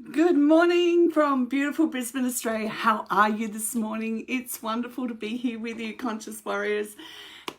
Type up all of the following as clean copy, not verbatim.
Good morning from beautiful Brisbane, Australia. How are you this morning? It's wonderful to be here with you, Conscious Warriors.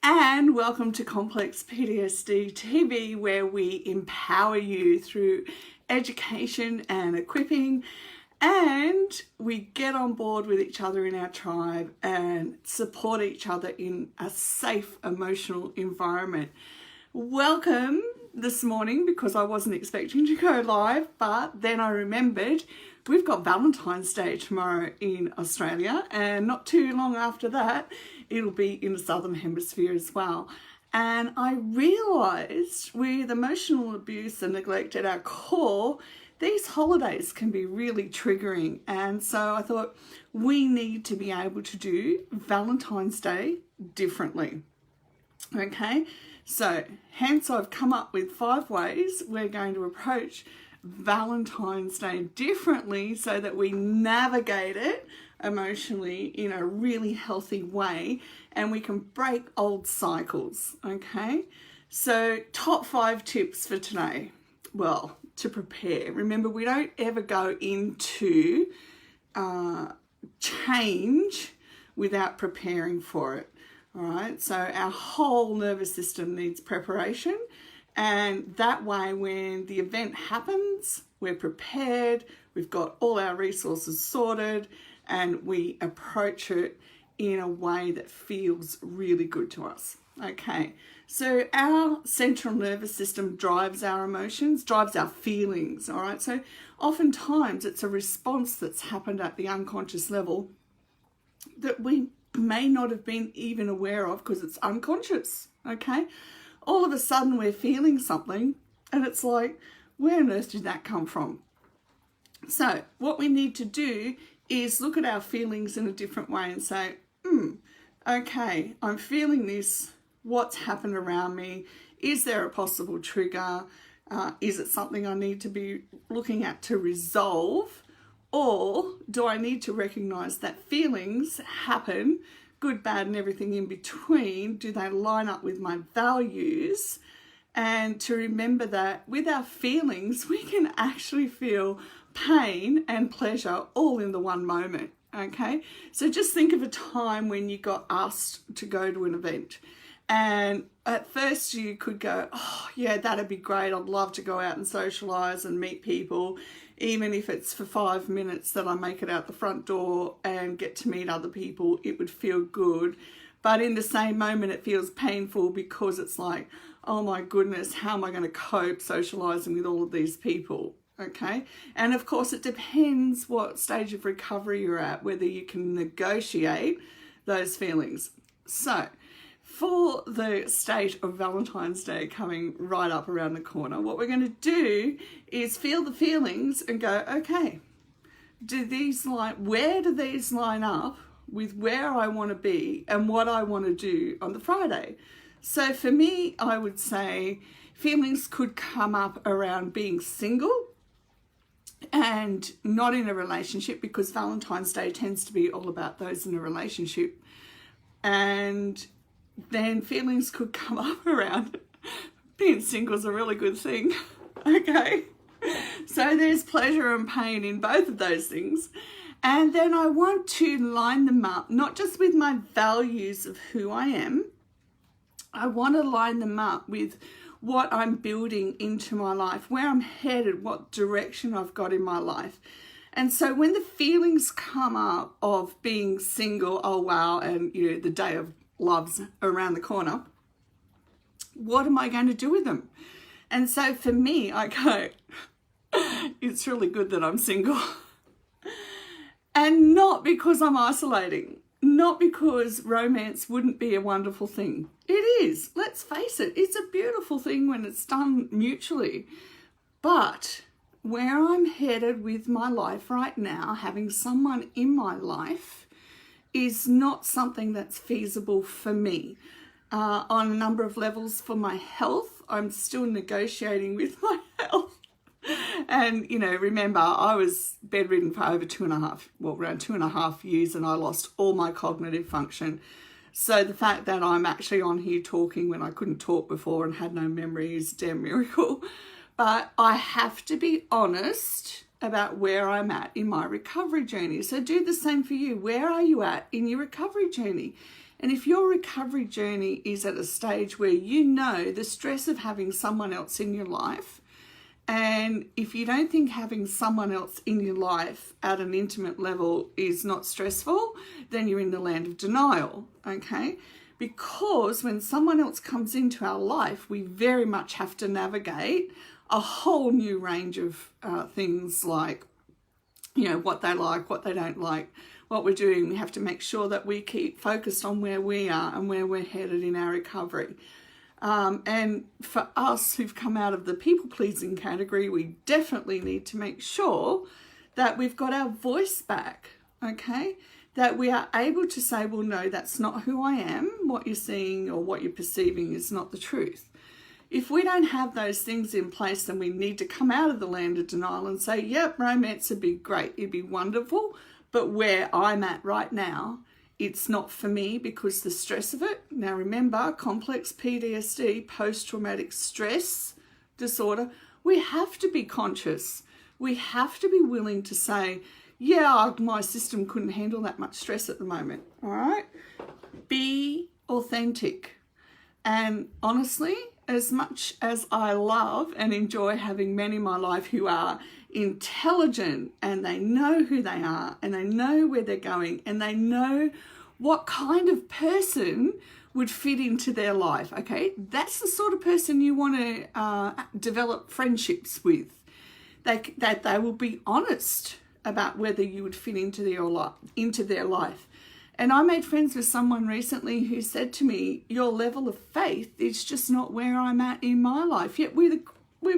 And welcome to Complex PTSD TV, where we empower you through education and equipping. And we get on board with each other in our tribe and support each other in a safe emotional environment. Welcome this morning, because I wasn't expecting to go live, but then I remembered we've got Valentine's Day tomorrow in Australia, and not too long after that it'll be in the Southern Hemisphere as well. And I realised with emotional abuse and neglect at our core, these holidays can be really triggering, and so I thought we need to be able to do Valentine's Day differently. Okay, so hence I've come up with 5 ways we're going to approach Valentine's Day differently so that we navigate it emotionally in a really healthy way and we can break old cycles. Okay, so top 5 tips for today. Well, to prepare. Remember, we don't ever go into change without preparing for it. All right, so our whole nervous system needs preparation, and that way when the event happens, we're prepared, we've got all our resources sorted, and we approach it in a way that feels really good to us. Okay, so our central nervous system drives our emotions, drives our feelings, all right? So oftentimes it's a response that's happened at the unconscious level that we may not have been even aware of because it's unconscious, okay? All of a sudden we're feeling something and it's like, where on earth did that come from? So what we need to do is look at our feelings in a different way and say, okay, I'm feeling this. What's happened around me? Is there a possible trigger? Is it something I need to be looking at to resolve? Or do I need to recognize that feelings happen, good, bad, and everything in between? Do they line up with my values? And to remember that with our feelings, we can actually feel pain and pleasure all in the one moment, okay? So just think of a time when you got asked to go to an event. And at first you could go, oh yeah, that'd be great. I'd love to go out and socialize and meet people, even if it's for 5 minutes that I make it out the front door and get to meet other people, it would feel good. But in the same moment, it feels painful because it's like, oh my goodness, how am I going to cope socializing with all of these people? Okay. And of course, it depends what stage of recovery you're at, whether you can negotiate those feelings. So for the state of Valentine's Day coming right up around the corner, what we're going to do is feel the feelings and go, okay, where do these line up with where I want to be and what I want to do on the Friday? So for me, I would say feelings could come up around being single and not in a relationship, because Valentine's Day tends to be all about those in a relationship. And then feelings could come up around being single is a really good thing, okay? So there's pleasure and pain in both of those things. And then I want to line them up, not just with my values of who I am, I want to line them up with what I'm building into my life, where I'm headed, what direction I've got in my life. And so when the feelings come up of being single, oh wow, and the day of love's around the corner, what am I going to do with them? And so for me, I go, it's really good that I'm single. And not because I'm isolating, not because romance wouldn't be a wonderful thing. It is, let's face it, it's a beautiful thing when it's done mutually. But where I'm headed with my life right now, having someone in my life is not something that's feasible for me. On a number of levels for my health, I'm still negotiating with my health. And, remember, I was bedridden for over around 2.5 years, and I lost all my cognitive function. So the fact that I'm actually on here talking when I couldn't talk before and had no memory is a damn miracle. But I have to be honest about where I'm at in my recovery journey. So do the same for you. Where are you at in your recovery journey? And if your recovery journey is at a stage where you know the stress of having someone else in your life, and if you don't think having someone else in your life at an intimate level is not stressful, then you're in the land of denial, okay? Because when someone else comes into our life, we very much have to navigate a whole new range of things like, you know, what they like, what they don't like, what we're doing. We have to make sure that we keep focused on where we are and where we're headed in our recovery. And for us who've come out of the people-pleasing category, we definitely need to make sure that we've got our voice back, okay? That we are able to say, well, no, that's not who I am. What you're seeing or what you're perceiving is not the truth. If we don't have those things in place, then we need to come out of the land of denial and say, yep, romance would be great, it'd be wonderful, but where I'm at right now, it's not for me because the stress of it. Now remember, complex PTSD, post-traumatic stress disorder, we have to be conscious. We have to be willing to say, yeah, my system couldn't handle that much stress at the moment, all right? Be authentic. And honestly, as much as I love and enjoy having men in my life who are intelligent and they know who they are and they know where they're going and they know what kind of person would fit into their life, okay? That's the sort of person you want to develop friendships with. That they will be honest about whether you would fit into their life. And I made friends with someone recently who said to me, your level of faith is just not where I'm at in my life, yet we're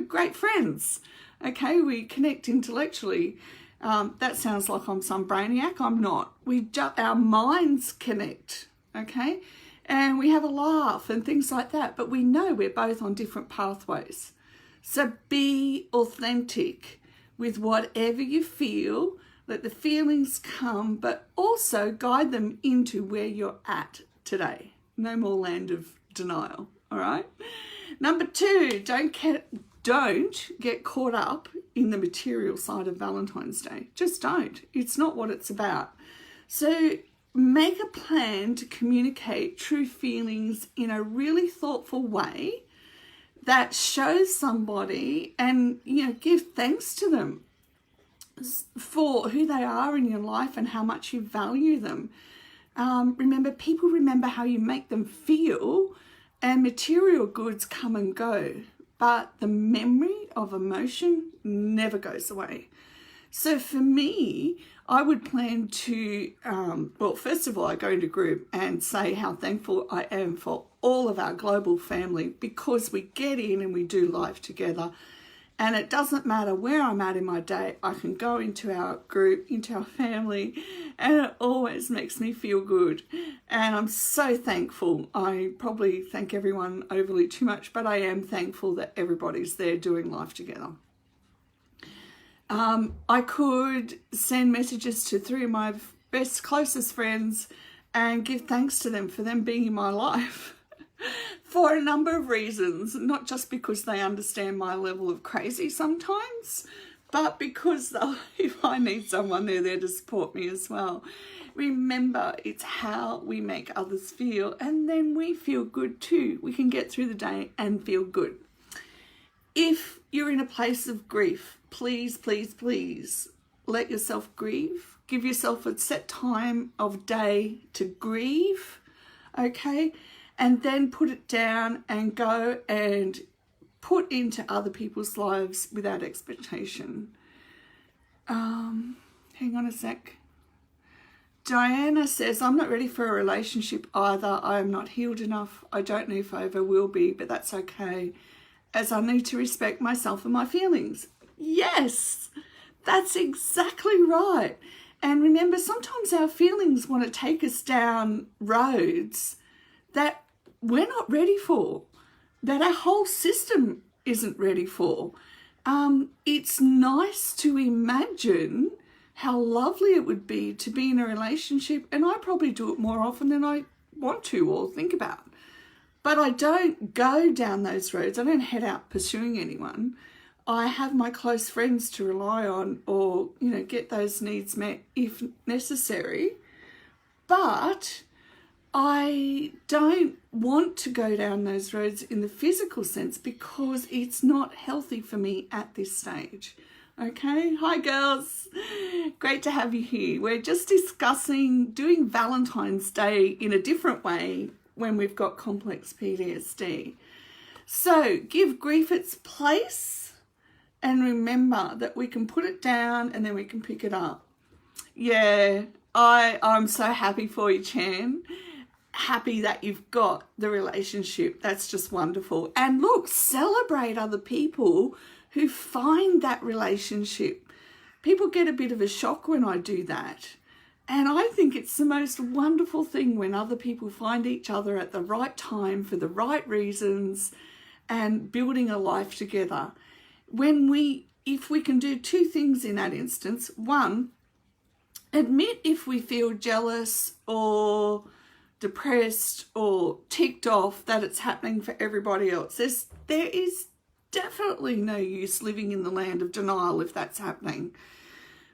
great friends. Okay, we connect intellectually. That sounds like I'm some brainiac. I'm not. Our minds connect, okay? And we have a laugh and things like that, but we know we're both on different pathways. So be authentic with whatever you feel. Let the feelings come, but also guide them into where you're at today. No more land of denial, all right? Number 2, don't get caught up in the material side of Valentine's Day. Just don't. It's not what it's about. So make a plan to communicate true feelings in a really thoughtful way that shows somebody and, you know, give thanks to them for who they are in your life and how much you value them. Remember, people remember how you make them feel, and material goods come and go, but the memory of emotion never goes away. So for me, I would plan to, well, first of all, I go into group and say how thankful I am for all of our global family, because we get in and we do life together. And it doesn't matter where I'm at in my day, I can go into our group, into our family, and it always makes me feel good. And I'm so thankful. I probably thank everyone overly too much, but I am thankful that everybody's there doing life together. I could send messages to 3 of my best, closest friends and give thanks to them for them being in my life. For a number of reasons, not just because they understand my level of crazy sometimes, but because if I need someone, they're there to support me as well. Remember, it's how we make others feel, and then we feel good too. We can get through the day and feel good. If you're in a place of grief, please, please, please let yourself grieve. Give yourself a set time of day to grieve, okay? And then put it down and go and put into other people's lives without expectation. Hang on a sec. Diana says, I'm not ready for a relationship either. I am not healed enough. I don't know if I ever will be, but that's okay, as I need to respect myself and my feelings. Yes, that's exactly right. And remember, sometimes our feelings want to take us down roads that we're not ready for, that our whole system isn't ready for. It's nice to imagine how lovely it would be to be in a relationship, and I probably do it more often than I want to or think about. But I don't go down those roads. I don't head out pursuing anyone. I have my close friends to rely on, or, you know, get those needs met if necessary. But I don't want to go down those roads in the physical sense because it's not healthy for me at this stage. Okay, hi girls, great to have you here. We're just discussing doing Valentine's Day in a different way when we've got complex PTSD. So give grief its place and remember that we can put it down and then we can pick it up. Yeah, I'm so happy for you, Chan. Happy that you've got the relationship. That's just wonderful. And look, celebrate other people who find that relationship. People get a bit of a shock when I do that. And I think it's the most wonderful thing when other people find each other at the right time for the right reasons and building a life together. If we can do two things in that instance. One, admit if we feel jealous or depressed or ticked off that it's happening for everybody else. There is definitely no use living in the land of denial if that's happening.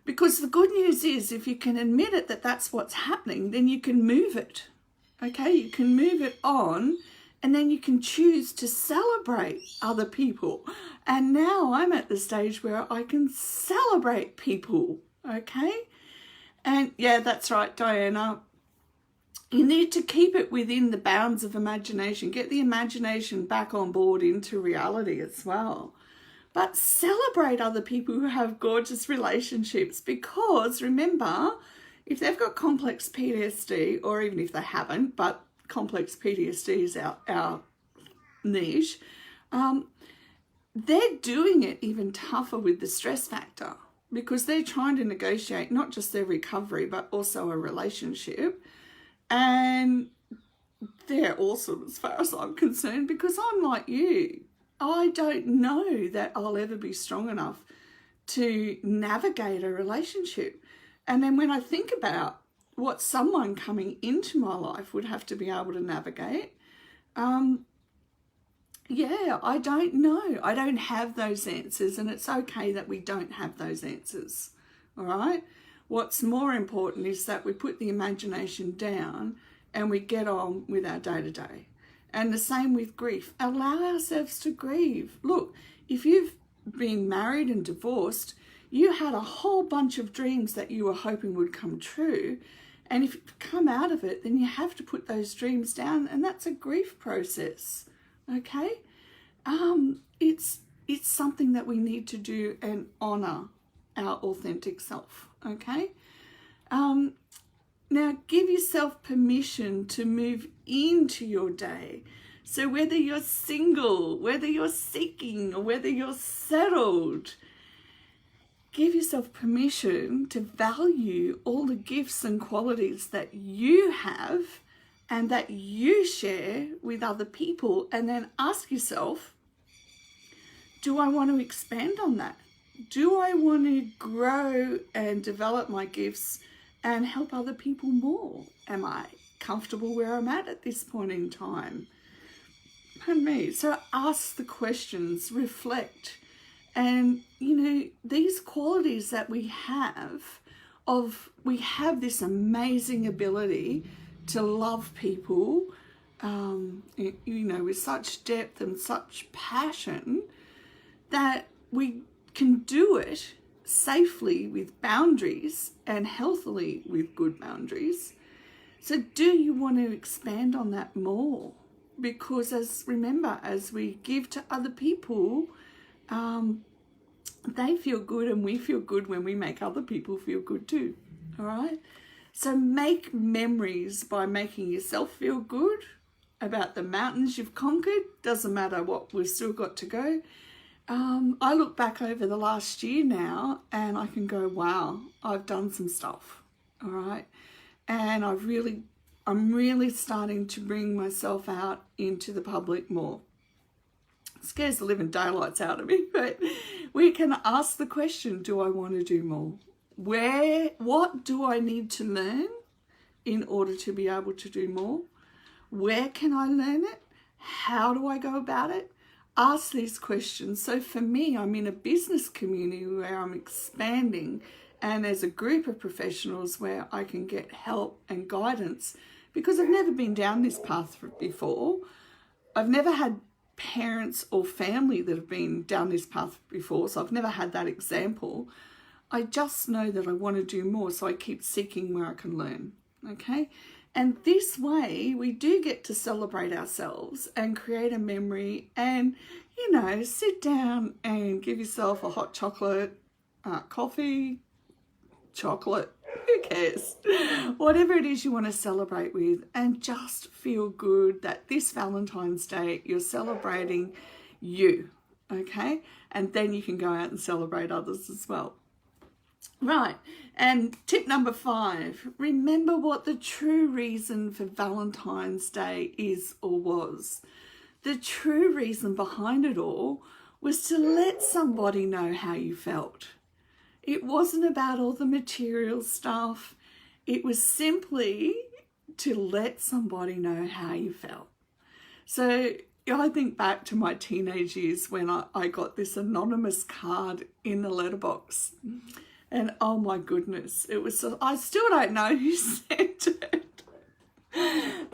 Because the good news is if you can admit it that that's what's happening, then you can move it. Okay, you can move it on and then you can choose to celebrate other people. And now I'm at the stage where I can celebrate people. Okay, and yeah, that's right, Diana. You need to keep it within the bounds of imagination. Get the imagination back on board into reality as well. But celebrate other people who have gorgeous relationships because remember, if they've got complex PTSD, or even if they haven't, but complex PTSD is our niche, they're doing it even tougher with the stress factor because they're trying to negotiate not just their recovery, but also a relationship. And they're awesome as far as I'm concerned because I'm like you. I don't know that I'll ever be strong enough to navigate a relationship. And then when I think about what someone coming into my life would have to be able to navigate, yeah, I don't know. I don't have those answers, and it's okay that we don't have those answers, all right? What's more important is that we put the imagination down and we get on with our day-to-day. And the same with grief. Allow ourselves to grieve. Look, if you've been married and divorced, you had a whole bunch of dreams that you were hoping would come true. And if you come out of it, then you have to put those dreams down, and that's a grief process, okay? It's something that we need to do and honour our authentic self. Okay, now give yourself permission to move into your day. So whether you're single, whether you're seeking, or whether you're settled, give yourself permission to value all the gifts and qualities that you have and that you share with other people, and then ask yourself, do I want to expand on that? Do I want to grow and develop my gifts and help other people more? Am I comfortable where I'm at this point in time? Pardon me. So ask the questions, reflect. And, you know, these qualities that we have this amazing ability to love people, you know, with such depth and such passion that we can do it safely with boundaries and healthily with good boundaries. So do you want to expand on that more? Because remember, as we give to other people, they feel good and we feel good when we make other people feel good too. All right? So make memories by making yourself feel good about the mountains you've conquered. Doesn't matter what we've still got to go. I look back over the last year now and I can go, wow, I've done some stuff, all right? And I'm really starting to bring myself out into the public more. It scares the living daylights out of me, but we can ask the question, do I want to do more? What do I need to learn in order to be able to do more? Where can I learn it? How do I go about it? ask these questions. So for me, I'm in a business community where I'm expanding, and as a group of professionals where I can get help and guidance, because I've never been down this path before. I've never had parents or family that have been down this path before, so I've never had that example. I just know that I want to do more, so I keep seeking where I can learn, okay? And this way, we do get to celebrate ourselves and create a memory and, you know, sit down and give yourself a hot chocolate, coffee, chocolate, who cares? Whatever it is you want to celebrate with, and just feel good that this Valentine's Day, you're celebrating you, okay? And then you can go out and celebrate others as well. Right, and tip number 5, remember what the true reason for Valentine's Day is or was. The true reason behind it all was to let somebody know how you felt. It wasn't about all the material stuff. It was simply to let somebody know how you felt. So I think back to my teenage years when I got this anonymous card in the letterbox. And oh my goodness, it was, I still don't know who sent it.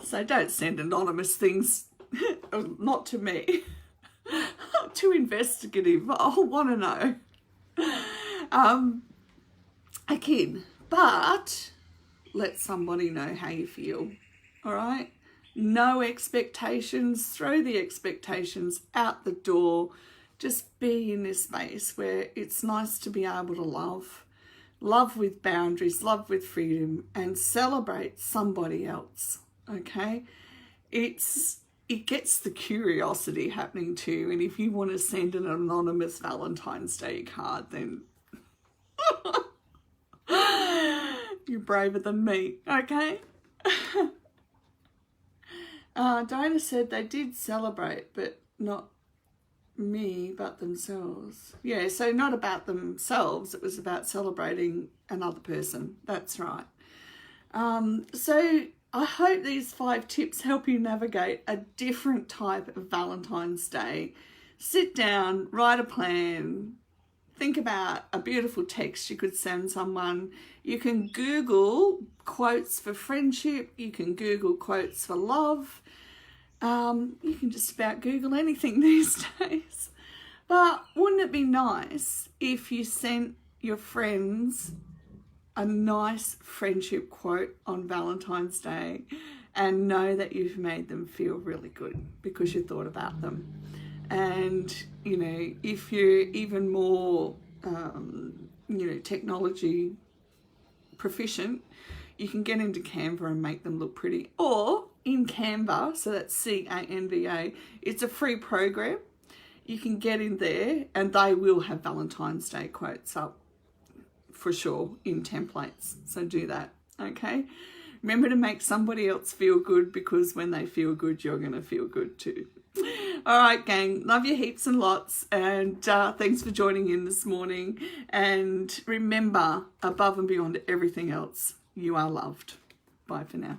So don't send anonymous things, not to me. Too investigative, I'll want to know. Again, but let somebody know how you feel, all right? No expectations, throw the expectations out the door. Just be in this space where it's nice to be able to love with boundaries, love with freedom, and celebrate somebody else, okay? It gets the curiosity happening too, and if you want to send an anonymous Valentine's Day card, then you're braver than me, okay? Diana said they did celebrate, but not me, but themselves. Yeah, so not about themselves, it was about celebrating another person. That's right. So I hope these 5 tips help you navigate a different type of Valentine's Day. Sit down, write a plan, think about a beautiful text you could send someone. You can Google quotes for friendship. You can Google quotes for love. You can just about Google anything these days. But wouldn't it be nice if you sent your friends a nice friendship quote on Valentine's Day and know that you've made them feel really good because you thought about them? And, you know, if you're even more, technology proficient, you can get into Canva and make them look pretty. Or in Canva, so that's Canva, it's a free program. You can get in there and they will have Valentine's Day quotes up for sure in templates. So do that, okay? Remember to make somebody else feel good, because when they feel good, you're going to feel good too. All right, gang, love you heaps and lots, and thanks for joining in this morning. And remember, above and beyond everything else, you are loved. Bye for now.